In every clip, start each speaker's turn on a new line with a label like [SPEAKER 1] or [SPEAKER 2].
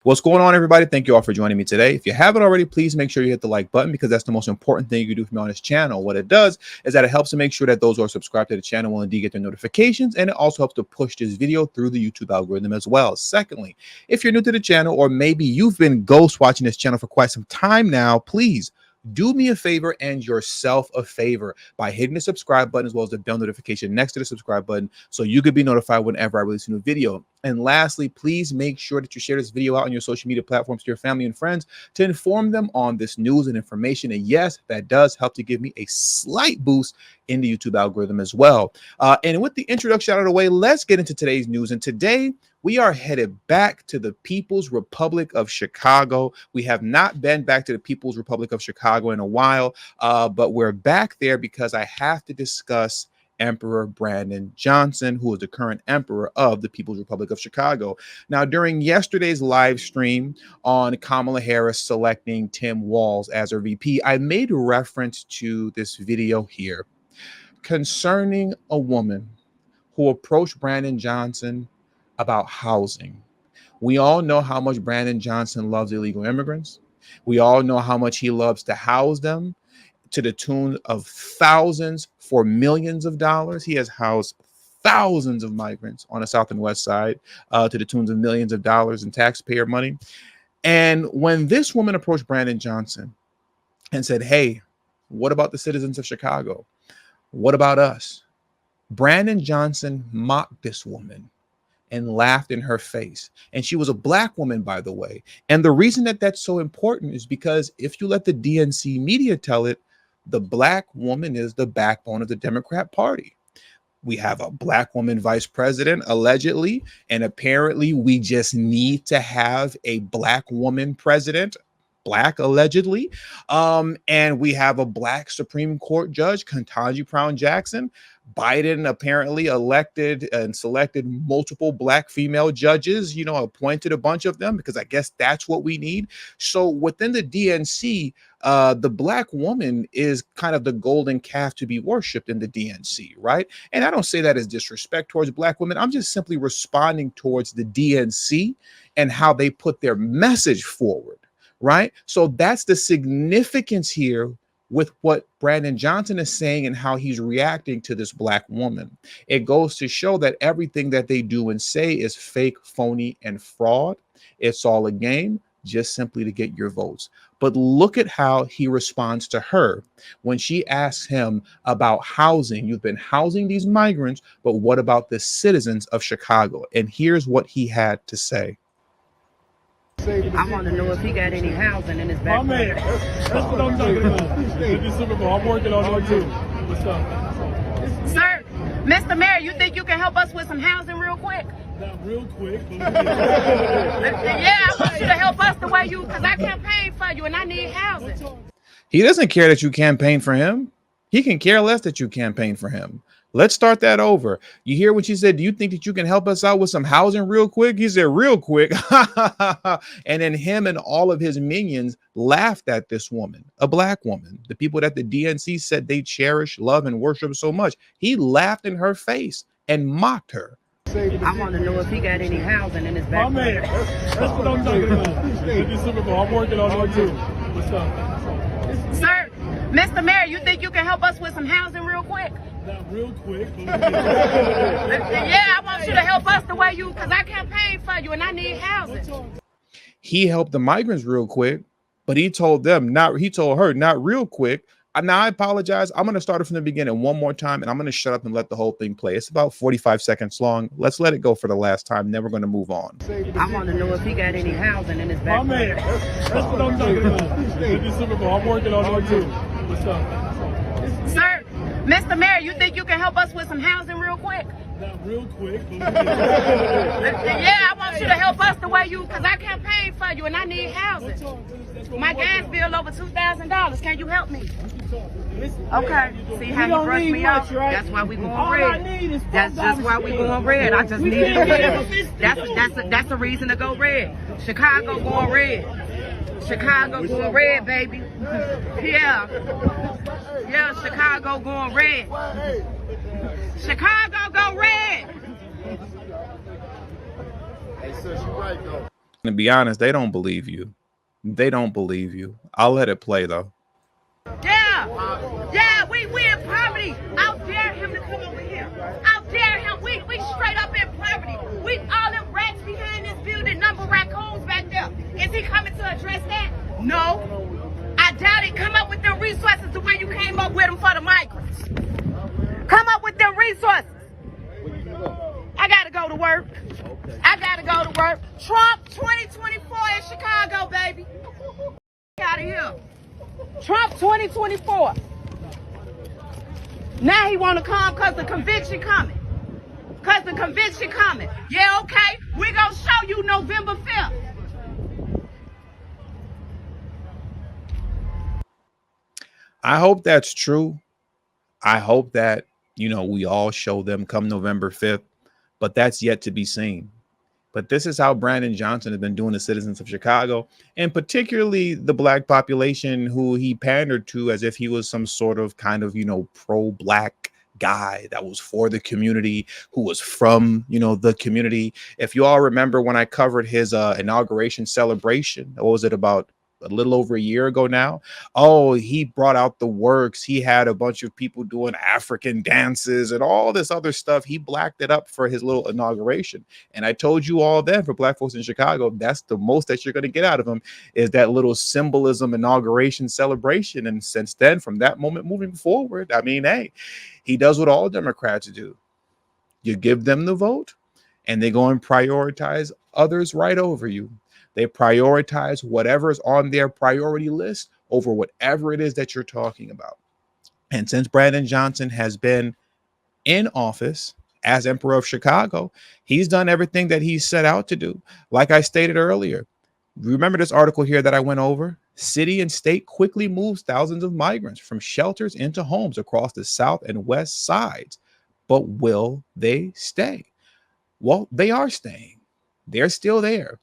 [SPEAKER 1] What's going on, everybody? Thank you all for joining me today. If you haven't already, please make sure you hit the like button because that's the most important thing you can do for me on this channel. What it does is that it helps to make sure that those who are subscribed to the channel will indeed get their notifications, and it also helps to push this video through the YouTube algorithm as well. Secondly, if you're new to the channel or maybe you've been ghost watching this channel for quite some time now, please do me a favor and yourself a favor by hitting the subscribe button as well as the bell notification next to the subscribe button so you could be notified whenever I release a new video. And lastly, please make sure that you share this video out on your social media platforms to your family and friends to inform them on this news and information. And yes, that does help to give me a slight boost in the YouTube algorithm as well. And with the introduction out of the way, let's get into today's news. And today, we are headed back to the People's Republic of Chicago. We have not been back to the People's Republic of Chicago in a while, but we're back there because I have to discuss Emperor Brandon Johnson, who is the current emperor of the People's Republic of Chicago. Now, during yesterday's live stream on Kamala Harris selecting Tim Walz as her VP, I made reference to this video here concerning a woman who approached Brandon Johnson about housing. We all know how much Brandon Johnson loves illegal immigrants. We all know how much he loves to house them to the tune of thousands for millions of dollars. He has housed thousands of migrants on the South and West Side to the tunes of millions of dollars in taxpayer money. And when this woman approached Brandon Johnson and said, hey, what about the citizens of Chicago? What about us? Brandon Johnson mocked this woman and laughed in her face. And she was a black woman, by the way. And the reason that that's so important is because if you let the DNC media tell it, the black woman is the backbone of the Democrat Party. We have a black woman vice president, allegedly, and apparently we just need to have a black woman president, black allegedly. And we have a black Supreme Court judge, Ketanji Brown Jackson. Biden apparently elected and selected multiple black female judges, appointed a bunch of them because I guess that's what we need. So within the DNC, the black woman is kind of the golden calf to be worshipped in the DNC, right? And I don't say that as disrespect towards black women. I'm just simply responding towards the DNC and how they put their message forward, right? So that's the significance here with what Brandon Johnson is saying and how he's reacting to this black woman. It goes to show that everything that they do and say is fake, phony, and fraud. It's all a game, just simply to get your votes. But look at how he responds to her when she asks him about housing. You've been housing these migrants, but what about the citizens of Chicago? And here's what he had to say.
[SPEAKER 2] I want to know if he got any housing in his back.
[SPEAKER 3] My man, that's what I'm talking about. I'm working on that too. What's up?
[SPEAKER 2] Sir, Mr. Mayor, you think you can help us with some housing real quick?
[SPEAKER 3] Not real quick.
[SPEAKER 2] Yeah, I want you to help us the way because I campaigned for you and I need housing.
[SPEAKER 1] He doesn't care that you campaign for him. He can care less that you campaign for him. Let's start that over. You hear what she said? Do you think that you can help us out with some housing real quick? He said, real quick. And then him and all of his minions laughed at this woman, a black woman, the people that the DNC said they cherish, love, and worship so much. He laughed in her face and mocked her.
[SPEAKER 2] I want to know if he got any housing in his back.
[SPEAKER 3] My man, that's what I'm talking about. I'm working on that too. What's up?
[SPEAKER 2] Sir, Mr. Mayor, you think you can help us with some housing real quick?
[SPEAKER 3] Not real quick.
[SPEAKER 2] Yeah, I want you to help us the way because I campaigned for you and I need housing.
[SPEAKER 1] He helped the migrants real quick, but he told her, not real quick. Now I apologize. I'm going to start it from the beginning one more time, and I'm going to shut up and let the whole thing play. It's about 45 seconds long. Let's let it go for the last time. Then we're going to move on.
[SPEAKER 2] I want to know if he got any housing in his back.
[SPEAKER 3] My man, that's what I'm talking about. I'm working on that too. What's up?
[SPEAKER 2] Sir, Mr. Mayor, you think you can help us with some housing real quick?
[SPEAKER 3] Not real quick.
[SPEAKER 2] Yeah, I want you to help us the way because I campaigned for you and I need housing. My gas bill over $2,000. Can you help me? Okay. See how you brush me off? Right? That's why we going red. That's just why we going red. I just need to get that's the reason to go red. Chicago going red. Chicago going red, baby. Yeah. Yeah, Chicago going red. Chicago go red.
[SPEAKER 4] Hey, sis, you're right, though.
[SPEAKER 1] To be honest, they don't believe you. They don't believe you. I'll let it play though.
[SPEAKER 2] Yeah, we in poverty. I dare him to come over here. I dare him. We straight up in poverty. We all them rats behind this building, number raccoons back there. Is he coming to address that? No. I doubt it. Come up with the resources the way you came up with them for the migrants. Come up with them resources. I gotta go to work. I gotta go to work. Trump 2024 in Chicago, baby. Get out of here. Trump 2024. Now he want to come because the conviction coming. Because the conviction coming. Yeah, okay. We're going to show you November 5th.
[SPEAKER 1] I hope that's true. I hope that, we all show them come November 5th, but that's yet to be seen. But this is how Brandon Johnson has been doing the citizens of Chicago, and particularly the black population who he pandered to as if he was some sort of kind of, pro-black guy that was for the community, who was from, the community. If you all remember when I covered his inauguration celebration, what was it, about a little over a year ago now? Oh, he brought out the works. He had a bunch of people doing African dances and all this other stuff. He blacked it up for his little inauguration. And I told you all then, for black folks in Chicago, that's the most that you're going to get out of him, is that little symbolism inauguration celebration. And since then, from that moment moving forward, I mean, hey, he does what all Democrats do. You give them the vote and they go and prioritize others right over you. They prioritize whatever's on their priority list over whatever it is that you're talking about. And since Brandon Johnson has been in office as Emperor of Chicago, he's done everything that he set out to do. Like I stated earlier, remember this article here that I went over? City and state quickly moves thousands of migrants from shelters into homes across the south and west sides. But will they stay? Well, they are staying. They're still there.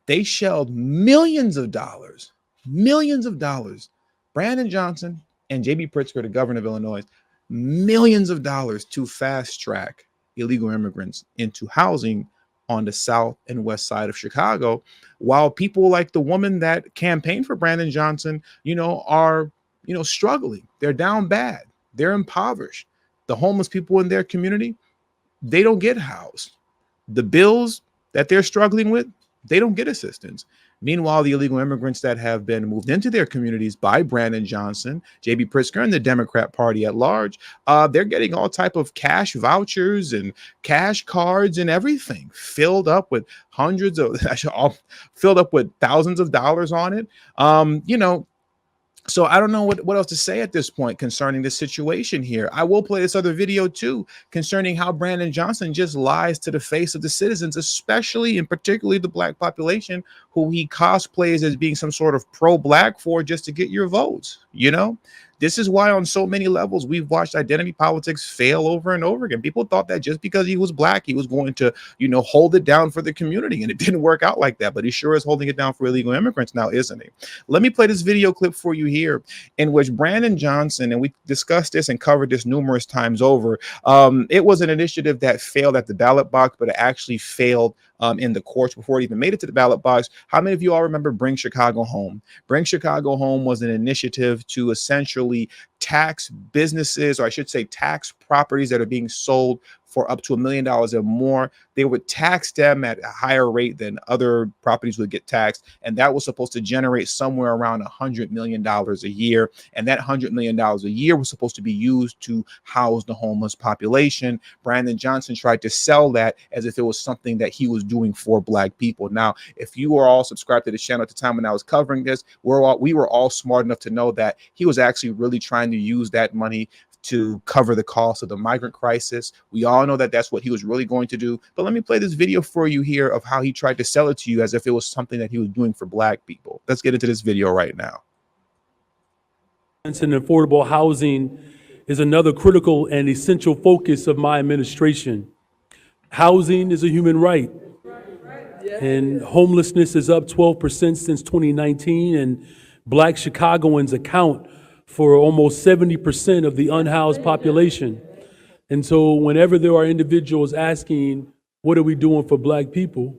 [SPEAKER 1] They shelled millions of dollars. Brandon Johnson and J.B. Pritzker, the governor of Illinois, millions of dollars to fast track illegal immigrants into housing on the south and west side of Chicago, while people like the woman that campaigned for Brandon Johnson, are, struggling. They're down bad. They're impoverished. The homeless people in their community, they don't get housed. The bills that they're struggling with, they don't get assistance. Meanwhile, the illegal immigrants that have been moved into their communities by Brandon Johnson, J.B. Pritzker, and the Democrat Party at large, they're getting all type of cash vouchers and cash cards and everything filled up with filled up with thousands of dollars on it. So I don't know what else to say at this point concerning this situation here. I will play this other video too concerning how Brandon Johnson just lies to the face of the citizens, especially and particularly the black population, who he cosplays as being some sort of pro-black for just to get your votes. This is why on so many levels we've watched identity politics fail over and over again. People thought that just because he was black, he was going to, hold it down for the community. And it didn't work out like that. But he sure is holding it down for illegal immigrants now, isn't he? Let me play this video clip for you here in which Brandon Johnson, and we discussed this and covered this numerous times over. It was an initiative that failed at the ballot box, but it actually failed in the courts before it even made it to the ballot box. How many of you all remember Bring Chicago Home? Bring Chicago Home was an initiative to essentially tax businesses, or I should say tax properties that are being sold for up to $1 million or more. They would tax them at a higher rate than other properties would get taxed. And that was supposed to generate somewhere around $100 million a year. And that $100 million a year was supposed to be used to house the homeless population. Brandon Johnson tried to sell that as if it was something that he was doing for black people. Now, if you were all subscribed to the channel at the time when I was covering this, we were all smart enough to know that he was actually really trying to use that money to cover the cost of the migrant crisis. We all know that that's what he was really going to do. But let me play this video for you here of how he tried to sell it to you as if it was something that he was doing for black people. Let's get into this video right now.
[SPEAKER 4] And affordable housing is another critical and essential focus of my administration. Housing is a human right. And homelessness is up 12% since 2019, and black Chicagoans account for almost 70% of the unhoused population. And so whenever there are individuals asking, what are we doing for black people?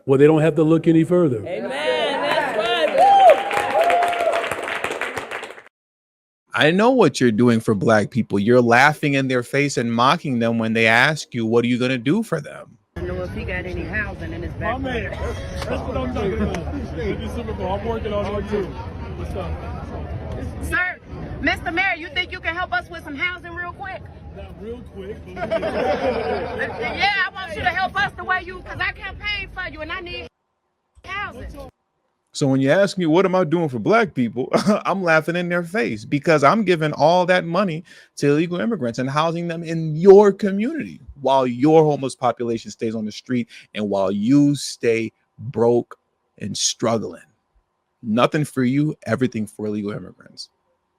[SPEAKER 4] well, they don't have to look any further.
[SPEAKER 5] Amen. That's right.
[SPEAKER 1] I know what you're doing for Black people. You're laughing in their face and mocking them when they ask you, what are you going to do for them?
[SPEAKER 2] I know if he got any housing in his
[SPEAKER 3] My
[SPEAKER 2] back.
[SPEAKER 3] man, that's what I'm talking about. I'm working on it too. What's up?
[SPEAKER 2] Sir, Mr. Mayor, you think you can help us with some housing real quick?
[SPEAKER 3] Not real quick, but
[SPEAKER 2] Yeah, I want you to help us the way you, because I campaigned for you and I need housing.
[SPEAKER 1] So when you ask me, what am I doing for Black people? I'm laughing in their face because I'm giving all that money to illegal immigrants and housing them in your community while your homeless population stays on the street and while you stay broke and struggling. Nothing for you, everything for illegal immigrants.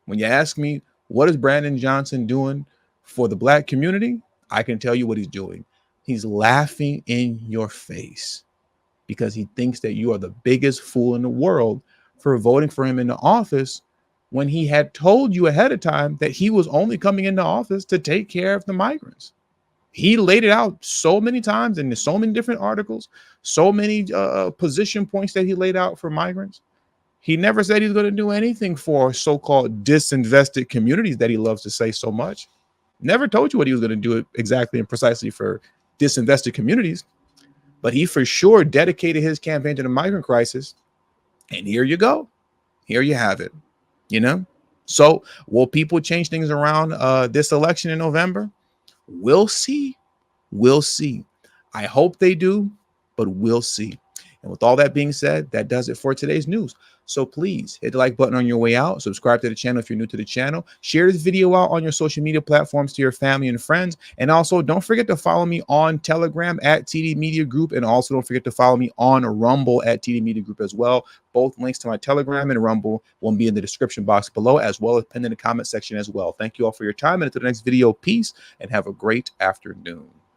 [SPEAKER 1] When you ask me, what is Brandon Johnson doing for the Black community? I can tell you what he's doing. He's laughing in your face because he thinks that you are the biggest fool in the world for voting for him into office when he had told you ahead of time that he was only coming into office to take care of the migrants. He laid it out so many times in so many different articles, so many position points that he laid out for migrants. He never said he's going to do anything for so-called disinvested communities that he loves to say so much. Never told you what he was going to do exactly and precisely for disinvested communities. But he for sure dedicated his campaign to the migrant crisis. And here you go. Here you have it. You know? So will people change things around this election in November? We'll see. We'll see. I hope they do, but we'll see. And with all that being said, that does it for today's news. So please hit the like button on your way out. Subscribe to the channel if you're new to the channel. Share this video out on your social media platforms to your family and friends. And also don't forget to follow me on Telegram at TD Media Group. And also don't forget to follow me on Rumble at TD Media Group as well. Both links to my Telegram and Rumble will be in the description box below, as well as pinned in the comment section as well. Thank you all for your time. And until the next video, peace and have a great afternoon.